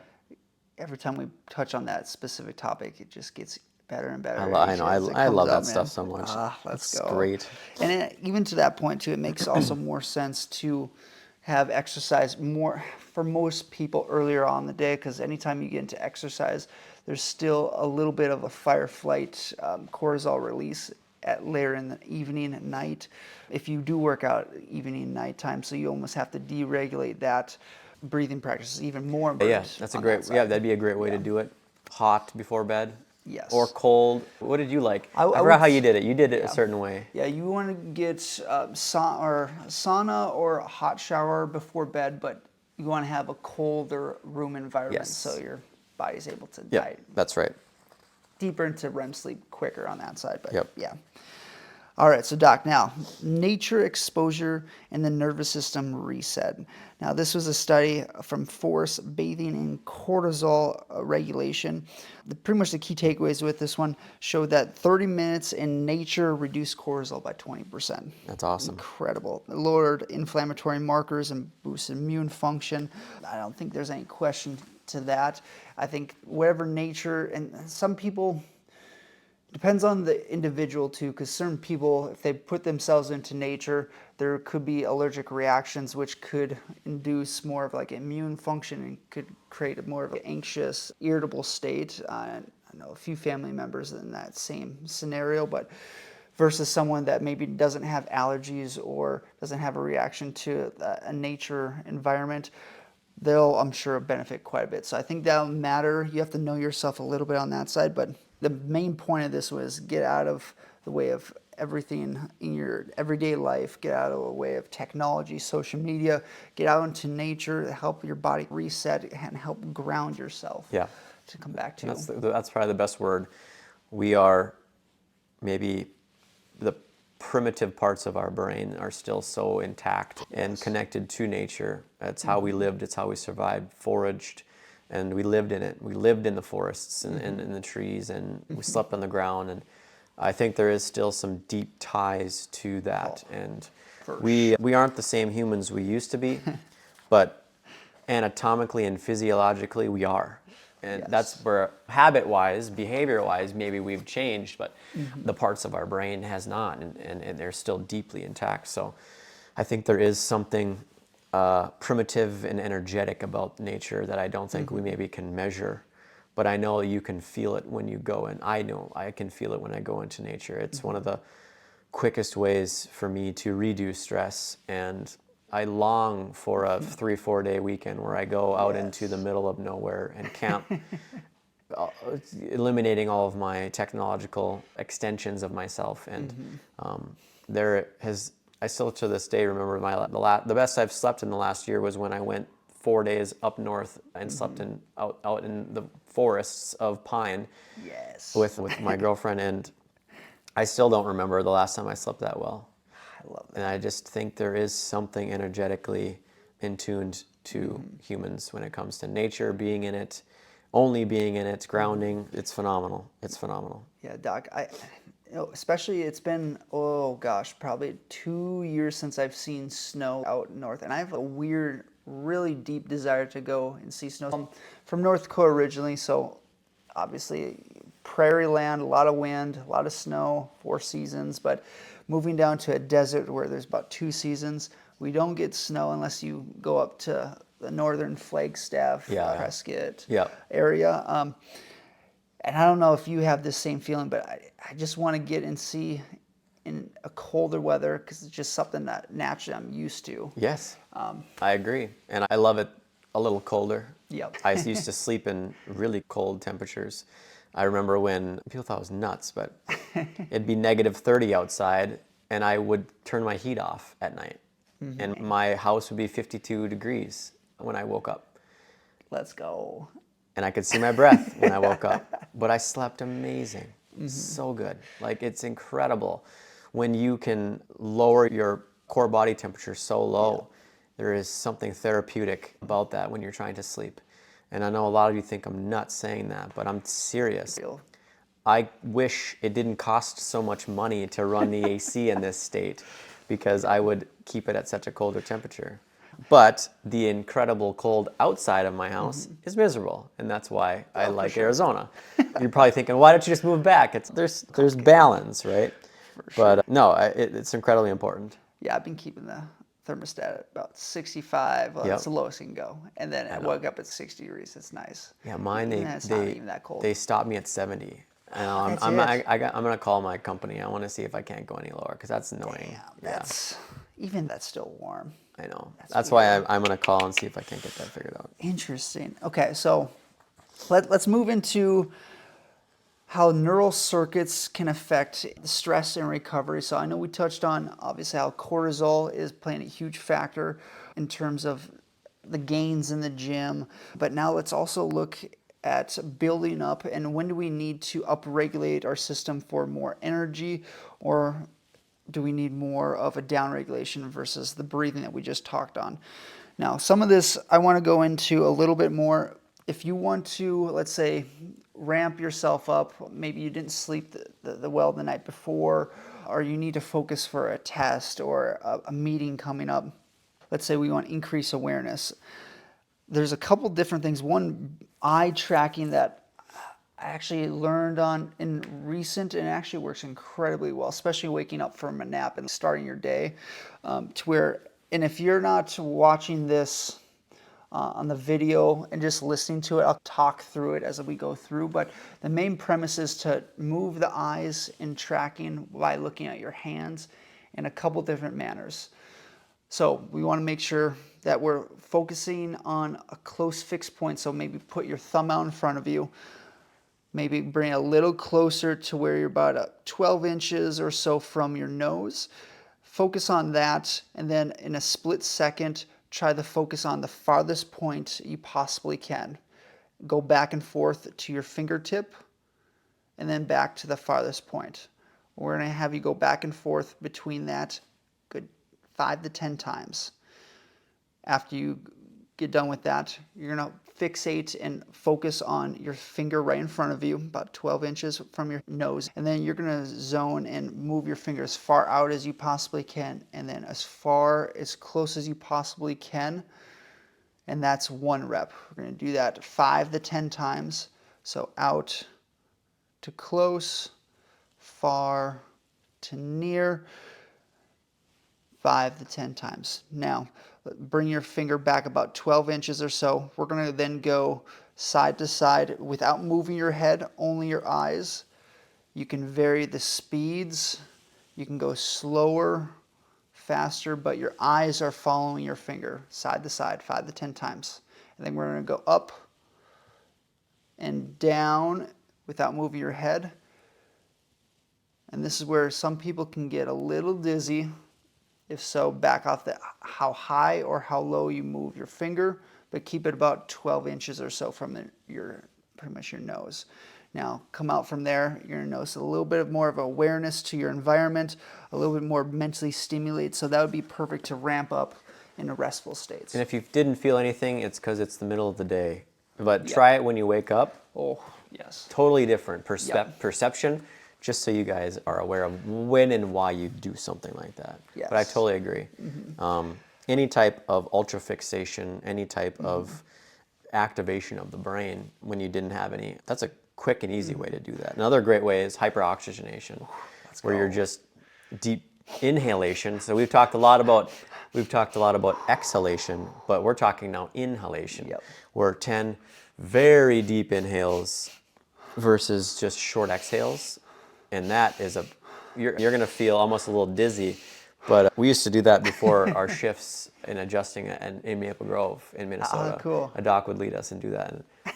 Every time we touch on that specific topic, it just gets better and better. I know. I love that stuff so much. Let's It's go. great. And even to that point, too, it makes also more sense to have exercise more for most people earlier on in the day, because anytime you get into exercise, there's still a little bit of a fight-flight cortisol release at later in the evening and night. If you do work out evening and nighttime, so you almost have to deregulate that. Breathing practice is even more important. Yeah, that's a great. That'd be a great way to do it. Hot before bed. Yes. Or cold. What did you like? I forgot how you did it. You did it a certain way. Yeah, you want to get sauna or a hot shower before bed, but you want to have a colder room environment so your body's able to dive That's right. deeper into REM sleep quicker on that side. But yeah. All right, so Doc, now, nature exposure and the nervous system reset. Now, this was a study from forest bathing and cortisol regulation. Pretty much the key takeaways with this one showed that 30 minutes in nature reduced cortisol by 20%. That's awesome. Incredible. It lowered inflammatory markers and boosted immune function. I don't think there's any question to that. I think whatever nature, and some people, depends on the individual too, because certain people, if they put themselves into nature, there could be allergic reactions which could induce more of like immune function and could create a more of an anxious, irritable state. I know a few family members in that same scenario, but versus someone that maybe doesn't have allergies or doesn't have a reaction to a nature environment, they'll, I'm sure, benefit quite a bit. So I think that'll matter. You have to know yourself a little bit on that side, but the main point of this was get out of the way of everything in your everyday life, get out of the way of technology, social media, get out into nature, help your body reset and help ground yourself to come back to. That's probably the best word. We are maybe the primitive parts of our brain are still so intact and connected to nature. It's how we lived, it's how we survived, foraged, and we lived in it. We lived in the forests and in the trees, and we slept on the ground. And I think there is still some deep ties to that. And we aren't the same humans we used to be, but anatomically and physiologically we are. And that's where habit-wise, behavior-wise, maybe we've changed, but the parts of our brain has not, and they're still deeply intact. So I think there is something primitive and energetic about nature that I don't think we maybe can measure, but I know you can feel it when you go, and I know I can feel it when I go into nature. It's one of the quickest ways for me to reduce stress, and I long for a 3-4 day weekend where I go out into the middle of nowhere and camp, eliminating all of my technological extensions of myself. And I still to this day remember the best I've slept in the last year was when I went 4 days up north and slept out in the forests of pine Yes. with my girlfriend, and I still don't remember the last time I slept that well. I love that. And I just think there is something energetically in tuned to humans when it comes to nature, being in it, only being in it, grounding. It's phenomenal. It's phenomenal. Yeah, Doc, especially it's been, oh gosh, probably 2 years since I've seen snow out north. And I have a weird, really deep desire to go and see snow. I'm from North Dakota originally, so obviously prairie land, a lot of wind, a lot of snow, 4 seasons. But moving down to a desert where there's about 2 seasons, we don't get snow unless you go up to the northern Flagstaff, Prescott area. And I don't know if you have this same feeling, but I just want to get and see in a colder weather because it's just something that naturally I'm used to. Yes, I agree. And I love it a little colder. Yep. I used to sleep in really cold temperatures. I remember when people thought I was nuts, but it'd be -30 outside, and I would turn my heat off at night. And my house would be 52 degrees when I woke up. Let's go. And I could see my breath when I woke up. But I slept amazing. So good. Like, it's incredible when you can lower your core body temperature so low. There is something therapeutic about that when you're trying to sleep. And I know a lot of you think I'm nuts saying that, but I'm serious. I wish it didn't cost so much money to run the AC in this state, because I would keep it at such a colder temperature. But the incredible cold outside of my house is miserable, and that's why I like Arizona. You're probably thinking, why don't you just move back? There's balance, right? But no, it's incredibly important. Yeah, I've been keeping the thermostat at about 65. Well, that's the lowest it can go. And then I woke up at 60 degrees. It's nice. Yeah, mine, it's not even that cold. They stopped me at 70. And I'm going to call my company. I want to see if I can't go any lower, because that's annoying. Damn, that's still warm. I know. That's why I'm going to call and see if I can't get that figured out. Interesting. Okay, so let's move into how neural circuits can affect stress and recovery. So I know we touched on, obviously, how cortisol is playing a huge factor in terms of the gains in the gym. But now let's also look at building up, and when do we need to upregulate our system for more energy, or do we need more of a downregulation versus the breathing that we just talked on? Now, some of this I want to go into a little bit more. If you want to, let's say, ramp yourself up, maybe you didn't sleep well the night before, or you need to focus for a test or a meeting coming up. Let's say we want to increase awareness. There's a couple different things. One, eye tracking that I actually learned on in recent, and it actually works incredibly well, especially waking up from a nap and starting your day, to where, and if you're not watching this on the video and just listening to it, I'll talk through it as we go through, but the main premise is to move the eyes in tracking by looking at your hands in a couple different manners. So we want to make sure that we're focusing on a close fixed point. So maybe put your thumb out in front of you. Maybe bring it a little closer to where you're about 12 inches or so from your nose. Focus on that, and then in a split second, try to focus on the farthest point you possibly can. Go back and forth to your fingertip, and then back to the farthest point. We're going to have you go back and forth between that good 5 to 10 times. After you get done with that, you're going to fixate and focus on your finger right in front of you, about 12 inches from your nose. And then you're going to zone and move your finger as far out as you possibly can, and then as close as you possibly can. And that's 1 rep. We're going to do that 5 to 10 times. So out to close, far to near, 5 to 10 times. Now, bring your finger back about 12 inches or so. We're going to then go side to side without moving your head, only your eyes. You can vary the speeds. You can go slower, faster, but your eyes are following your finger side to side 5 to 10 times. And then we're going to go up and down without moving your head. And this is where some people can get a little dizzy. If so, back off how high or how low you move your finger, but keep it about 12 inches or so from pretty much your nose. Now, come out from there, you're going to notice a little bit more of awareness to your environment, a little bit more mentally stimulated, so that would be perfect to ramp up into restful states. And if you didn't feel anything, it's because it's the middle of the day. But try it when you wake up. Oh, yes. Totally different perception, just so you guys are aware of when and why you do something like that. Yes. But I totally agree. Any type of ultra fixation, any type of activation of the brain when you didn't have any, that's a quick and easy way to do that. Another great way is hyperoxygenation, where you're just deep inhalation. So we've talked a lot about exhalation, but we're talking now inhalation. Where 10 very deep inhales versus just short exhales, and that is you're going to feel almost a little dizzy. But we used to do that before our shifts in adjusting in Maple Grove in Minnesota. Cool. A doc would lead us and do that.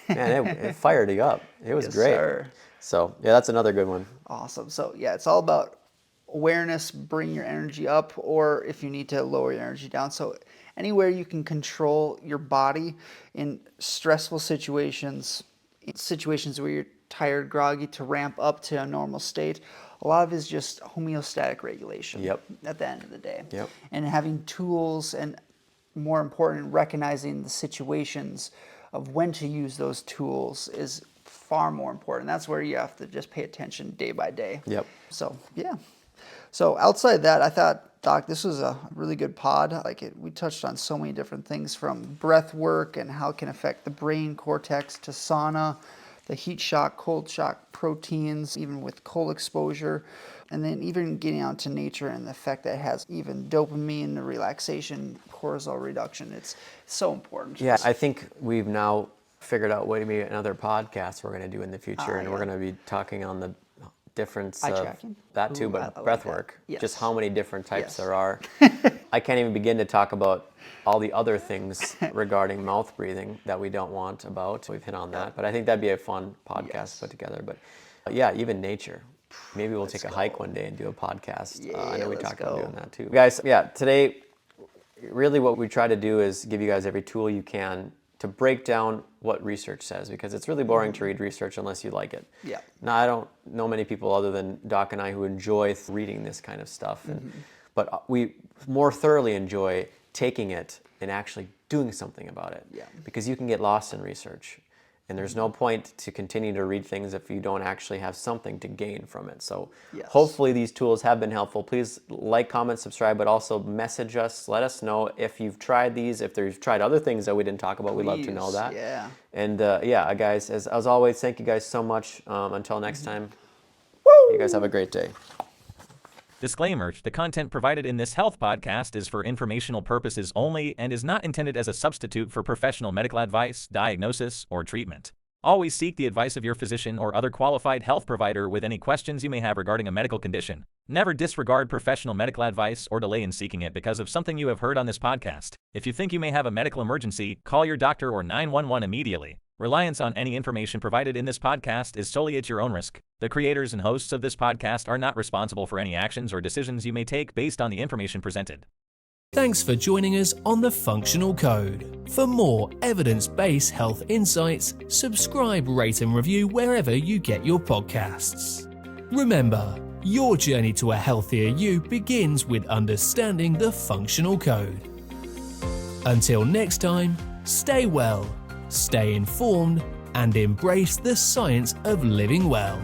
And man, it fired you up. It was great. Sir. So yeah, that's another good one. Awesome. So yeah, it's all about awareness, bring your energy up, or if you need to lower your energy down. So anywhere you can control your body in stressful situations, in situations where you're tired, groggy, to ramp up to a normal state. A lot of it is just homeostatic regulation at the end of the day. And having tools, and more important, recognizing the situations of when to use those tools is far more important. That's where you have to just pay attention day by day. So, yeah. So outside that, I thought, Doc, this was a really good pod. We touched on so many different things, from breath work and how it can affect the brain cortex, to sauna, the heat shock, cold shock proteins, even with cold exposure, and then even getting out to nature and the effect that it has, even dopamine, the relaxation, cortisol reduction. It's so important. Yeah, I think we've now figured out what maybe another podcast we're going to do in the future, and we're going to be talking on the difference of that too, but breath work, just how many different types there are. I can't even begin to talk about all the other things regarding mouth breathing that we don't want about. We've hit on that, but I think that'd be a fun podcast to put together. But yeah, even nature. Maybe we'll take a hike one day and do a podcast. I know we talked about doing that too. Guys, today, really what we try to do is give you guys every tool you can to break down what research says, because it's really boring to read research unless you like it. Now, I don't know many people other than Doc and I who enjoy reading this kind of stuff, but we more thoroughly enjoy taking it and actually doing something about it, because you can get lost in research, and there's no point to continue to read things if you don't actually have something to gain from it. So hopefully these tools have been helpful. Please like, comment, subscribe, but also message us. Let us know if you've tried these, if you've tried other things that we didn't talk about. We'd love to know that. And guys, as always, thank you guys so much. Until next time, you guys have a great day. Disclaimer: the content provided in this health podcast is for informational purposes only and is not intended as a substitute for professional medical advice, diagnosis, or treatment. Always seek the advice of your physician or other qualified health provider with any questions you may have regarding a medical condition. Never disregard professional medical advice or delay in seeking it because of something you have heard on this podcast. If you think you may have a medical emergency, call your doctor or 911 immediately. Reliance on any information provided in this podcast is solely at your own risk. The creators and hosts of this podcast are not responsible for any actions or decisions you may take based on the information presented. Thanks for joining us on The Functional Code. For more evidence-based health insights, subscribe, rate and review wherever you get your podcasts. Remember, your journey to a healthier you begins with understanding the Functional Code. Until next time, stay well, stay informed, and embrace the science of living well.